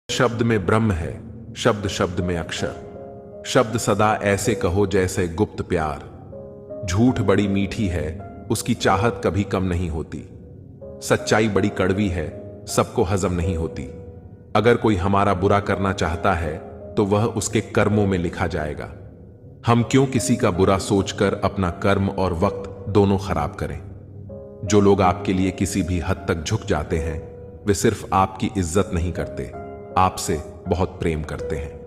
शब्द में ब्रह्म है, शब्द शब्द में अक्षर। शब्द सदा ऐसे कहो जैसे गुप्त प्यार। झूठ बड़ी मीठी है, उसकी चाहत कभी कम नहीं होती। सच्चाई बड़ी कड़वी है, सबको हजम नहीं होती। अगर कोई हमारा बुरा करना चाहता है तो वह उसके कर्मों में लिखा जाएगा। हम क्यों किसी का बुरा सोचकर अपना कर्म और वक्त दोनों खराब करें। जो लोग आपके लिए किसी भी हद तक झुक जाते हैं वे सिर्फ आपकी इज्जत नहीं करते, आपसे बहुत प्रेम करते हैं।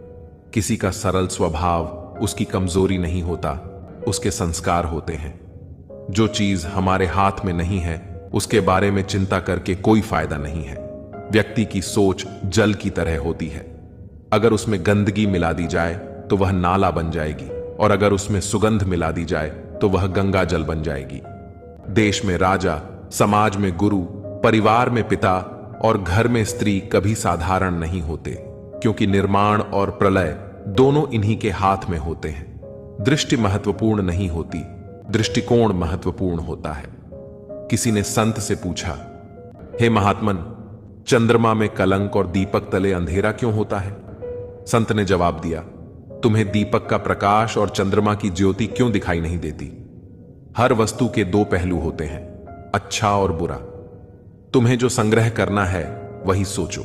किसी का सरल स्वभाव उसकी कमजोरी नहीं होता, उसके संस्कार होते हैं। जो चीज हमारे हाथ में नहीं है उसके बारे में चिंता करके कोई फायदा नहीं है। व्यक्ति की सोच जल की तरह होती है, अगर उसमें गंदगी मिला दी जाए तो वह नाला बन जाएगी, और अगर उसमें सुगंध मिला दी जाए तो वह गंगा जल बन जाएगी। देश में राजा, समाज में गुरु, परिवार में पिता और घर में स्त्री कभी साधारण नहीं होते, क्योंकि निर्माण और प्रलय दोनों इन्हीं के हाथ में होते हैं। दृष्टि महत्वपूर्ण नहीं होती, दृष्टिकोण महत्वपूर्ण होता है। किसी ने संत से पूछा, हे महात्मन, चंद्रमा में कलंक और दीपक तले अंधेरा क्यों होता है? संत ने जवाब दिया, तुम्हें दीपक का प्रकाश और चंद्रमा की ज्योति क्यों दिखाई नहीं देती? हर वस्तु के दो पहलू होते हैं, अच्छा और बुरा। तुम्हें जो संग्रह करना है वही सोचो।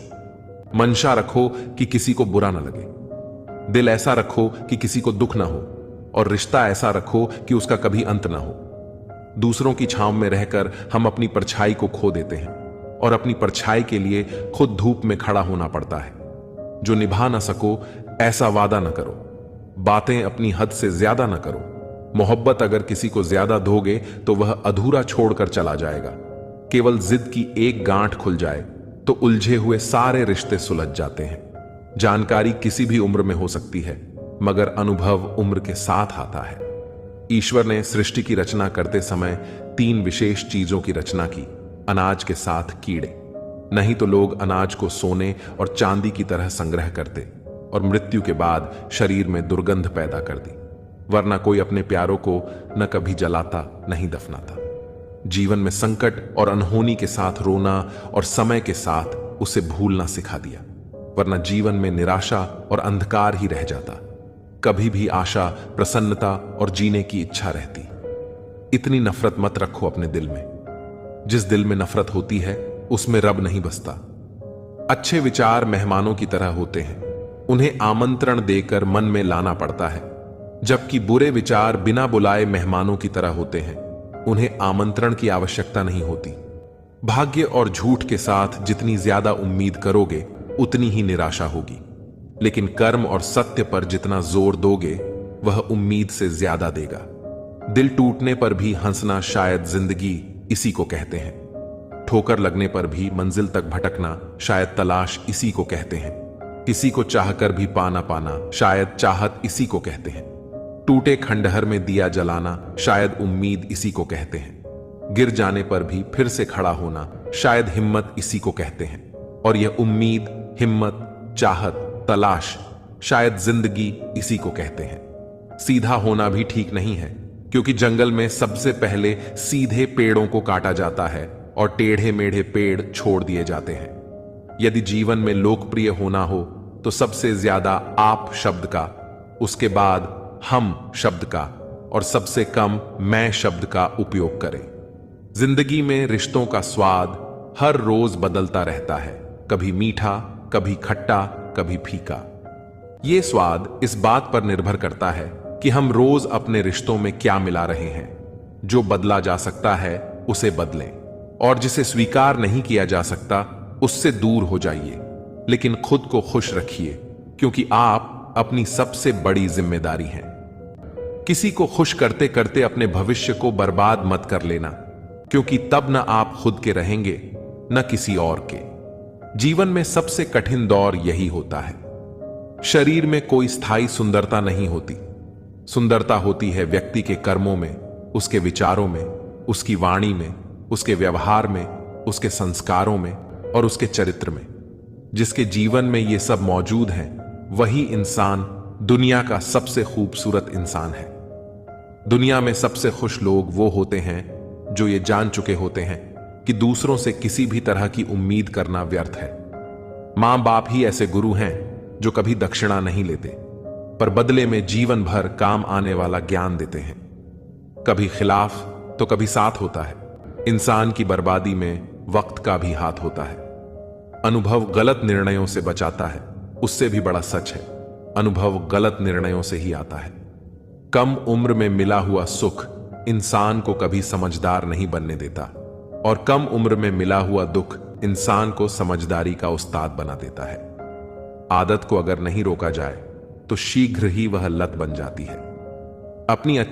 मंशा रखो कि किसी को बुरा ना लगे। दिल ऐसा रखो कि किसी को दुख ना हो, और रिश्ता ऐसा रखो कि उसका कभी अंत ना हो। दूसरों की छांव में रहकर हम अपनी परछाई को खो देते हैं, और अपनी परछाई के लिए खुद धूप में खड़ा होना पड़ता है। जो निभा ना सको ऐसा वादा ना करो। बातें अपनी हद से ज्यादा ना करो। मोहब्बत अगर किसी को ज्यादा दोगे तो वह अधूरा छोड़कर चला जाएगा। केवल जिद की एक गांठ खुल जाए तो उलझे हुए सारे रिश्ते सुलझ जाते हैं। जानकारी किसी भी उम्र में हो सकती है, मगर अनुभव उम्र के साथ आता है। ईश्वर ने सृष्टि की रचना करते समय 3 विशेष चीजों की रचना की, अनाज के साथ कीड़े। नहीं तो लोग अनाज को सोने और चांदी की तरह संग्रह करते और मृत्यु के बाद शरीर में दुर्गंध पैदा कर दी। वरना कोई अपने प्यारों को न कभी जलाता, नहीं दफनाता। जीवन में संकट और अनहोनी के साथ रोना और समय के साथ उसे भूलना सिखा दिया, वरना जीवन में निराशा और अंधकार ही रह जाता। कभी भी आशा, प्रसन्नता और जीने की इच्छा रहती। इतनी नफरत मत रखो अपने दिल में। जिस दिल में नफरत होती है उसमें रब नहीं बसता। अच्छे विचार मेहमानों की तरह होते हैं, उन्हें आमंत्रण देकर मन में लाना पड़ता है, जबकि बुरे विचार बिना बुलाए मेहमानों की तरह होते हैं, उन्हें आमंत्रण की आवश्यकता नहीं होती। भाग्य और झूठ के साथ जितनी ज्यादा उम्मीद करोगे उतनी ही निराशा होगी, लेकिन कर्म और सत्य पर जितना जोर दोगे वह उम्मीद से ज्यादा देगा। दिल टूटने पर भी हंसना शायद जिंदगी इसी को कहते हैं। ठोकर लगने पर भी मंजिल तक भटकना शायद तलाश इसी को कहते हैं। किसी को चाहकर भी पाना पाना शायद चाहत इसी को कहते हैं। टूटे खंडहर में दिया जलाना शायद उम्मीद इसी को कहते हैं। गिर जाने पर भी फिर से खड़ा होना शायद हिम्मत इसी को कहते हैं। और यह उम्मीद, हिम्मत, चाहत, तलाश शायद जिंदगी इसी को कहते हैं। सीधा होना भी ठीक नहीं है, क्योंकि जंगल में सबसे पहले सीधे पेड़ों को काटा जाता है और टेढ़े मेढ़े पेड़ छोड़ दिए जाते हैं। यदि जीवन में लोकप्रिय होना हो तो सबसे ज्यादा आप शब्द का, उसके बाद हम शब्द का और सबसे कम मैं शब्द का उपयोग करें। जिंदगी में रिश्तों का स्वाद हर रोज बदलता रहता है, कभी मीठा, कभी खट्टा, कभी फीका। ये स्वाद इस बात पर निर्भर करता है कि हम रोज अपने रिश्तों में क्या मिला रहे हैं। जो बदला जा सकता है उसे बदलें, और जिसे स्वीकार नहीं किया जा सकता उससे दूर हो जाइए। लेकिन खुद को खुश रखिए, क्योंकि आप अपनी सबसे बड़ी जिम्मेदारी है। किसी को खुश करते करते अपने भविष्य को बर्बाद मत कर लेना, क्योंकि तब न आप खुद के रहेंगे न किसी और के। जीवन में सबसे कठिन दौर यही होता है। शरीर में कोई स्थायी सुंदरता नहीं होती। सुंदरता होती है व्यक्ति के कर्मों में, उसके विचारों में, उसकी वाणी में, उसके व्यवहार में, उसके संस्कारों में और उसके चरित्र में। जिसके जीवन में ये सब मौजूद हैं वही इंसान दुनिया का सबसे खूबसूरत इंसान है। दुनिया में सबसे खुश लोग वो होते हैं जो ये जान चुके होते हैं कि दूसरों से किसी भी तरह की उम्मीद करना व्यर्थ है। मां बाप ही ऐसे गुरु हैं जो कभी दक्षिणा नहीं लेते, पर बदले में जीवन भर काम आने वाला ज्ञान देते हैं। कभी खिलाफ तो कभी साथ होता है। इंसान की बर्बादी में वक्त का भी हाथ होता है। अनुभव गलत निर्णयों से बचाता है, उससे भी बड़ा सच है, अनुभव गलत निर्णयों से ही आता है। कम उम्र में मिला हुआ सुख इंसान को कभी समझदार नहीं बनने देता, और कम उम्र में मिला हुआ दुख इंसान को समझदारी का उस्ताद बना देता है। आदत को अगर नहीं रोका जाए तो शीघ्र ही वह लत बन जाती है। अपनी